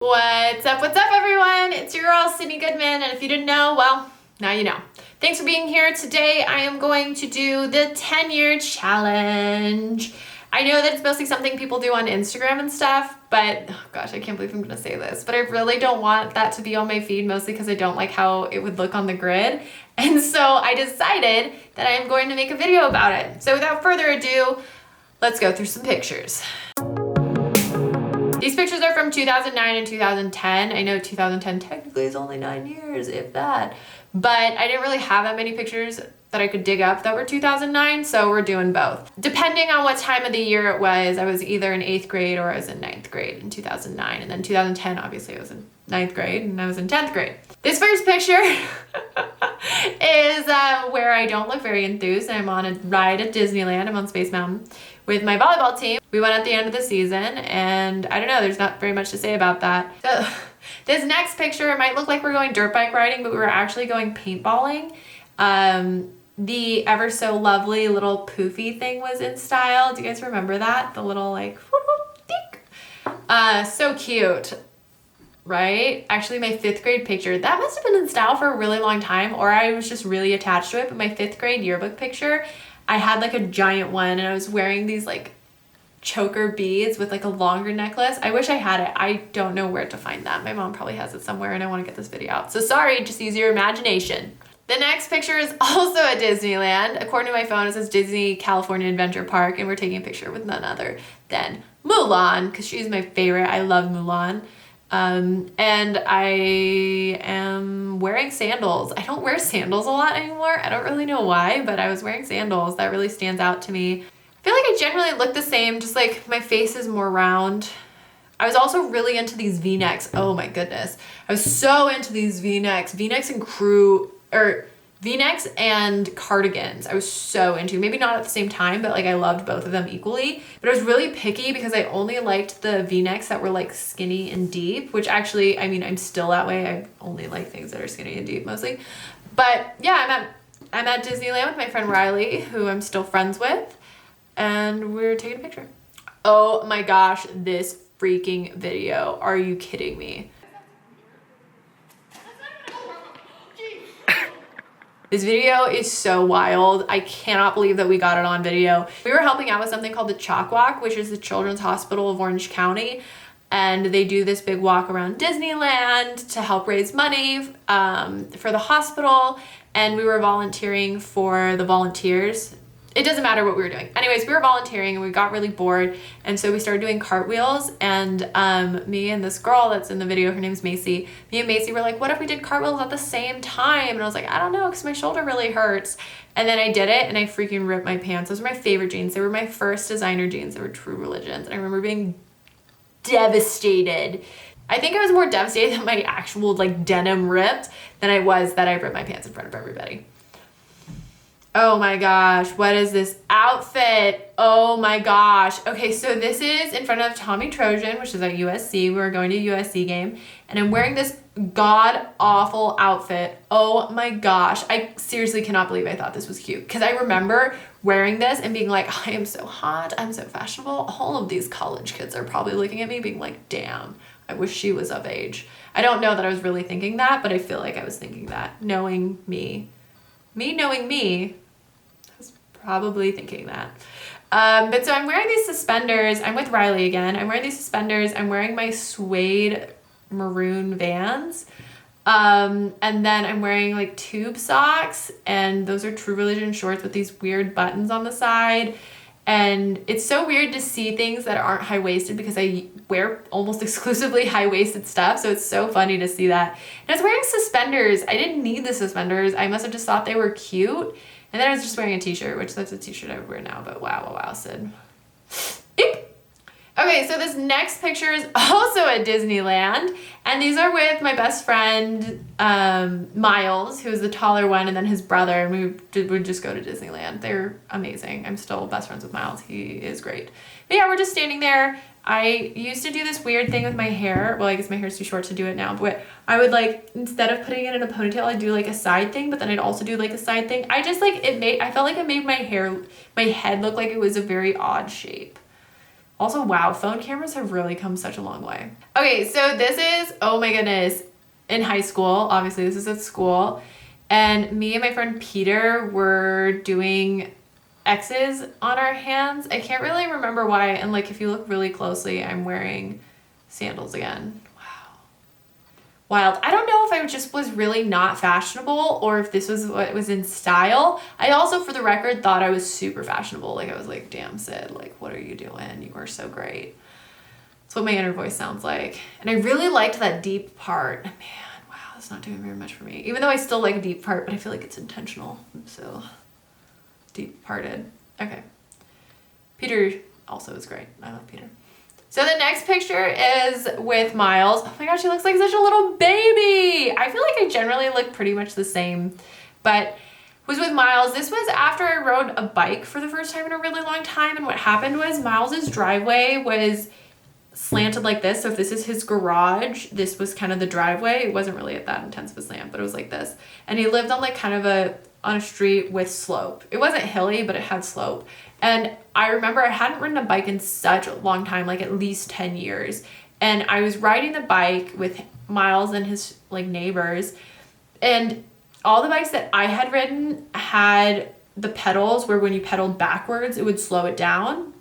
What's up everyone? It's your girl Sydnee Goodman, and if you didn't know, well, now you know. Thanks for being here. Today I am going to do the 10-year challenge. I know that it's mostly something people do on Instagram and stuff, but oh gosh, I can't believe I'm gonna say this, but I really don't want that to be on my feed, mostly because I don't like how it would look on the grid. And so I decided that I am going to make a video about it. So without further ado, let's go through some pictures. These pictures are from 2009 and 2010. I know 2010 technically is only 9 years, if that. But I didn't really have that many pictures that I could dig up that were 2009, so we're doing both. Depending on what time of the year it was, I was either in 8th grade or I was in 9th grade in 2009. And then 2010, obviously I was in 9th grade and I was in 10th grade. This first picture is where I don't look very enthused. I'm on a ride at Disneyland. I'm on Space Mountain with my volleyball team. We went at the end of the season, and I don't know, there's not very much to say about that. So this next picture, it might look like we're going dirt bike riding, but we were actually going paintballing. The ever so lovely little poofy thing was in style. Do you guys remember that? The little like, so cute, right? Actually, my 5th grade picture, that must have been in style for a really long time, or I was just really attached to it. But my 5th grade yearbook picture, I had like a giant one, and I was wearing these like choker beads with like a longer necklace. I wish I had it. I don't know where to find that. My mom probably has it somewhere, and I want to get this video out. So sorry, just use your imagination. The next picture is also at Disneyland. According to my phone, it says Disney California Adventure Park, and we're taking a picture with none other than Mulan, because she's my favorite. I love Mulan. And I am wearing sandals. I don't wear sandals a lot anymore. I don't really know why, but I was wearing sandals. That really stands out to me. I feel like I generally look the same, just like my face is more round. I was also really into these V-necks. Oh my goodness. I was so into these V-necks. V-necks and cardigans. I was so into, maybe not at the same time, but like I loved both of them equally. But I was really picky because I only liked the V-necks that were like skinny and deep, which actually, I mean, I'm still that way. I only like things that are skinny and deep mostly. But yeah, I'm at Disneyland with my friend Riley, who I'm still friends with, and we're taking a picture. Oh my gosh, this freaking video. Are you kidding me? This video is so wild. I cannot believe that we got it on video. We were helping out with something called the Chalk Walk, which is the Children's Hospital of Orange County. And they do this big walk around Disneyland to help raise money for the hospital. And we were volunteering for the volunteers. It doesn't matter what we were doing. Anyways, we were volunteering and we got really bored. And so we started doing cartwheels, and me and this girl that's in the video, her name's Macy, me and Macy were like, what if we did cartwheels at the same time? And I was like, I don't know, because my shoulder really hurts. And then I did it, and I freaking ripped my pants. Those were my favorite jeans. They were my first designer jeans. They were True Religions. And I remember being devastated. I think I was more devastated that my actual like denim ripped than I was that I ripped my pants in front of everybody. Oh my gosh, what is this outfit? Oh my gosh. Okay, so this is in front of Tommy Trojan, which is at USC. We were going to a USC game, and I'm wearing this god-awful outfit. Oh my gosh. I seriously cannot believe I thought this was cute, because I remember wearing this and being like, I am so hot, I'm so fashionable. All of these college kids are probably looking at me being like, damn, I wish she was of age. I don't know that I was really thinking that, but I feel like I was thinking that, knowing me. Knowing me, I was probably thinking that. But so I'm wearing these suspenders. I'm with Riley again. I'm wearing these suspenders. I'm wearing my suede maroon Vans. And then I'm wearing like tube socks, and those are True Religion shorts with these weird buttons on the side. And it's so weird to see things that aren't high-waisted, because I wear almost exclusively high-waisted stuff. So it's so funny to see that. And I was wearing suspenders. I didn't need the suspenders. I must have just thought they were cute. And then I was just wearing a t-shirt, which that's a t-shirt I would wear now, but wow, Sid. Eep. Okay, so this next picture is also at Disneyland, and these are with my best friend, Miles, who's the taller one, and then his brother, and we would just go to Disneyland. They're amazing. I'm still best friends with Miles. He is great. But yeah, we're just standing there. I used to do this weird thing with my hair. Well, I guess my hair's too short to do it now, but I would like, instead of putting it in a ponytail, I'd do like a side thing, but then I'd also do like a side thing. I felt like it made my head look like it was a very odd shape. Also, wow, phone cameras have really come such a long way. Okay, so this is, oh my goodness, in high school. Obviously, this is at school. And me and my friend Peter were doing X's on our hands. I can't really remember why. And like, if you look really closely, I'm wearing sandals again. Wow. Wild. I don't know if I just was really not fashionable or if this was what was in style. I also, for the record, thought I was super fashionable. Like, I was like, damn, Sid, like, what are you doing? You are so great. That's what my inner voice sounds like. And I really liked that deep part. Man, wow, that's not doing very much for me. Even though I still like a deep part, but I feel like it's intentional. So deep parted. Okay. Peter also is great. I love Peter. So the next picture is with Miles. Oh my gosh, he looks like such a little baby. I feel like I generally look pretty much the same, but was with Miles. This was after I rode a bike for the first time in a really long time. And what happened was Miles's driveway was slanted like this. So if this is his garage, this was kind of the driveway. It wasn't really at that intense of a slant, but it was like this. And he lived on like kind of on a street with slope. It wasn't hilly, but it had slope. And I remember I hadn't ridden a bike in such a long time, like at least 10 years. And I was riding the bike with Miles and his like neighbors. And all the bikes that I had ridden had the pedals where when you pedaled backwards, it would slow it down.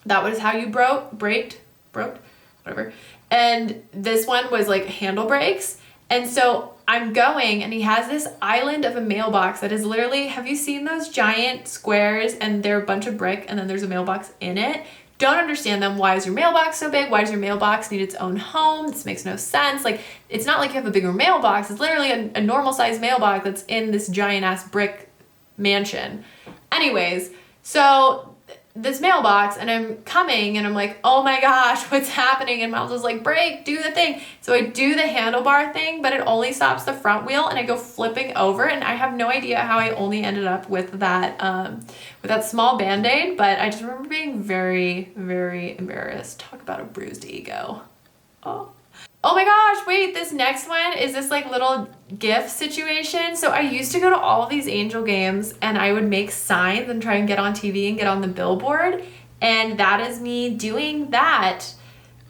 That was how you braked, whatever. And this one was like handle brakes. And so I'm going and he has this island of a mailbox that is literally, have you seen those giant squares and they're a bunch of brick and then there's a mailbox in it? Don't understand them. Why is your mailbox so big? Why does your mailbox need its own home? This makes no sense. Like, it's not like you have a bigger mailbox. It's literally a normal sized mailbox that's in this giant ass brick mansion. Anyways, so this mailbox and I'm coming and I'm like, oh my gosh, what's happening? And Miles was like, brake, do the thing. So I do the handlebar thing, but it only stops the front wheel and I go flipping over and I have no idea how I only ended up with that small Band-Aid, but I just remember being very, very embarrassed. Talk about a bruised ego. Oh my gosh, wait, this next one is this like little gift situation. So I used to go to all of these Angel games and I would make signs and try and get on TV and get on the billboard. And that is me doing that.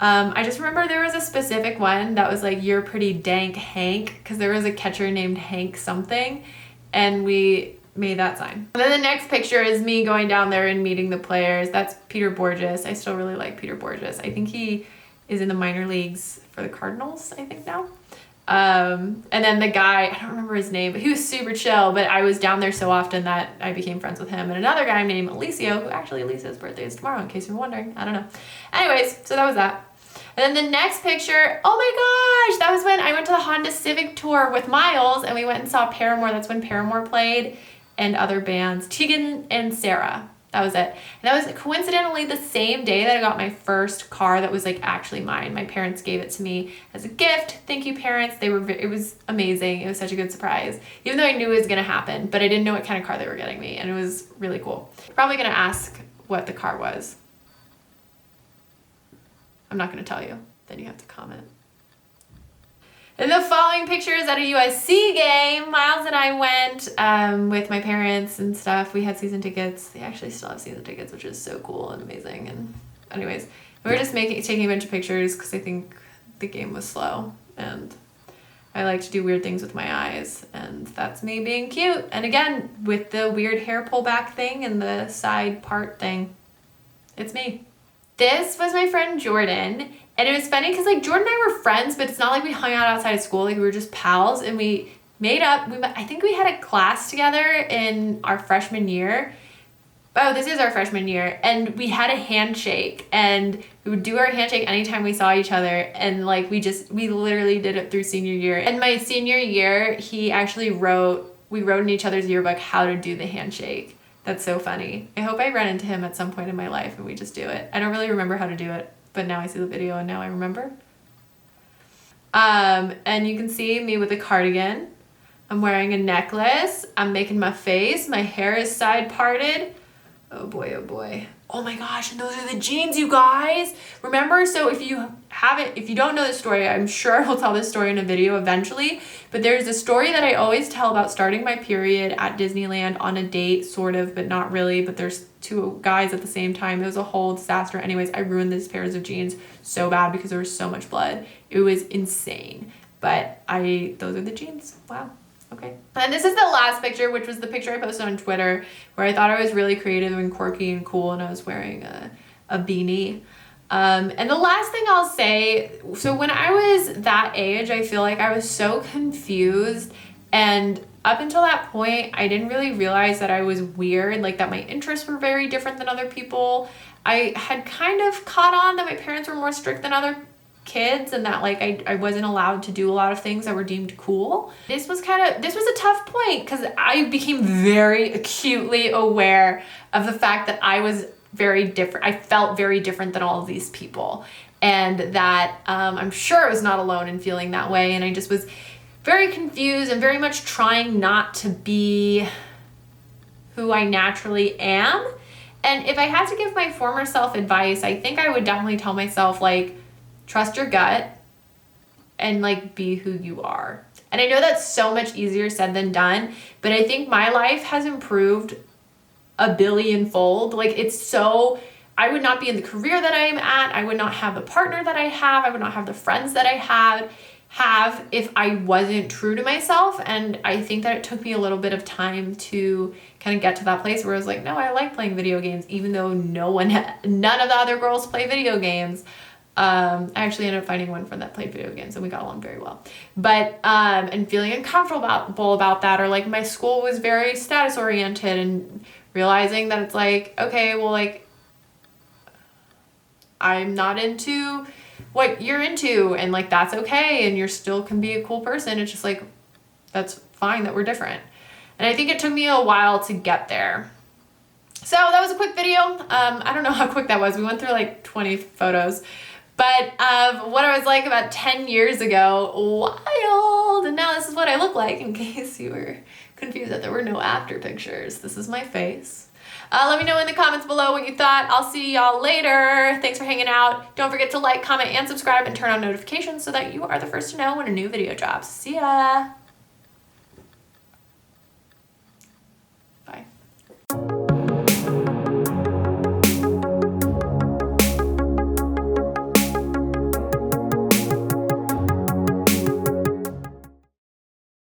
I just remember there was a specific one that was like, you're pretty dank, Hank, because there was a catcher named Hank something. And we made that sign. And then the next picture is me going down there and meeting the players. That's Peter Borges. I still really like Peter Borges. I think he is in the minor leagues for the Cardinals, I think now. And then the guy, I don't remember his name, but he was super chill, but I was down there so often that I became friends with him. And another guy named Alicio, who actually Alicia's birthday is tomorrow, in case you're wondering. I don't know. Anyways, so that was that. And then the next picture, oh my gosh, that was when I went to the Honda Civic tour with Miles and we went and saw Paramore. That's when Paramore played and other bands, Tegan and Sarah. That was it. And that was coincidentally the same day that I got my first car that was like actually mine. My parents gave it to me as a gift. Thank you, parents. It was amazing. It was such a good surprise. Even though I knew it was gonna happen, but I didn't know what kind of car they were getting me, and it was really cool. Probably gonna ask what the car was. I'm not gonna tell you. Then you have to comment. And the following picture is at a USC game. Miles and I went with my parents and stuff. We had season tickets. They actually still have season tickets, which is so cool and amazing. And anyways, we were just taking a bunch of pictures because I think the game was slow. And I like to do weird things with my eyes. And that's me being cute. And again, with the weird hair pullback thing and the side part thing, it's me. This was my friend Jordan. And it was funny because like Jordan and I were friends, but it's not like we hung out outside of school. Like we were just pals and we made up. I think we had a class together in our freshman year. Oh, this is our freshman year. And we had a handshake and we would do our handshake anytime we saw each other. And like we literally did it through senior year. And my senior year, we wrote in each other's yearbook how to do the handshake. That's so funny. I hope I run into him at some point in my life and we just do it. I don't really remember how to do it, but now I see the video and now I remember. And you can see me with a cardigan. I'm wearing a necklace. I'm making my face. My hair is side parted. Oh boy, oh boy. Oh my gosh, and those are the jeans, you guys. Remember, so if you haven't, if you don't know the story, I'm sure I will tell this story in a video eventually, but there's a story that I always tell about starting my period at Disneyland on a date, sort of, but not really, but there's two guys at the same time. It was a whole disaster. Anyways, I ruined these pairs of jeans so bad because there was so much blood. It was insane, but those are the jeans. Wow. Okay. And this is the last picture, which was the picture I posted on Twitter, where I thought I was really creative and quirky and cool, and I was wearing a beanie. And the last thing I'll say, so when I was that age, I feel like I was so confused, and up until that point, I didn't really realize that I was weird, like that my interests were very different than other people. I had kind of caught on that my parents were more strict than other kids, and that like I wasn't allowed to do a lot of things that were deemed cool. This was a tough point because I became very acutely aware of the fact that I was very different. I felt very different than all of these people, and that I'm sure I was not alone in feeling that way, and I just was very confused and very much trying not to be who I naturally am. And if I had to give my former self advice, I think I would definitely tell myself, like, trust your gut and like be who you are. And I know that's so much easier said than done, but I think my life has improved a billion-fold. Like, I would not be in the career that I am at. I would not have the partner that I have. I would not have the friends that I have if I wasn't true to myself. And I think that it took me a little bit of time to kind of get to that place where I was like, no, I like playing video games, even though none of the other girls play video games. I actually ended up finding one friend that played video games, and we got along very well. But, and feeling uncomfortable about that, or like my school was very status oriented, and realizing that it's like, okay, well, like, I'm not into what you're into, and like, that's okay, and you're still can be a cool person. It's just like, that's fine that we're different. And I think it took me a while to get there. So that was a quick video. I don't know how quick that was. We went through like 20 photos. But what I was like about 10 years ago, wild, and now this is what I look like, in case you were confused that there were no after pictures. This is my face. Let me know in the comments below what you thought. I'll see y'all later. Thanks for hanging out. Don't forget to like, comment, and subscribe, and turn on notifications so that you are the first to know when a new video drops. See ya!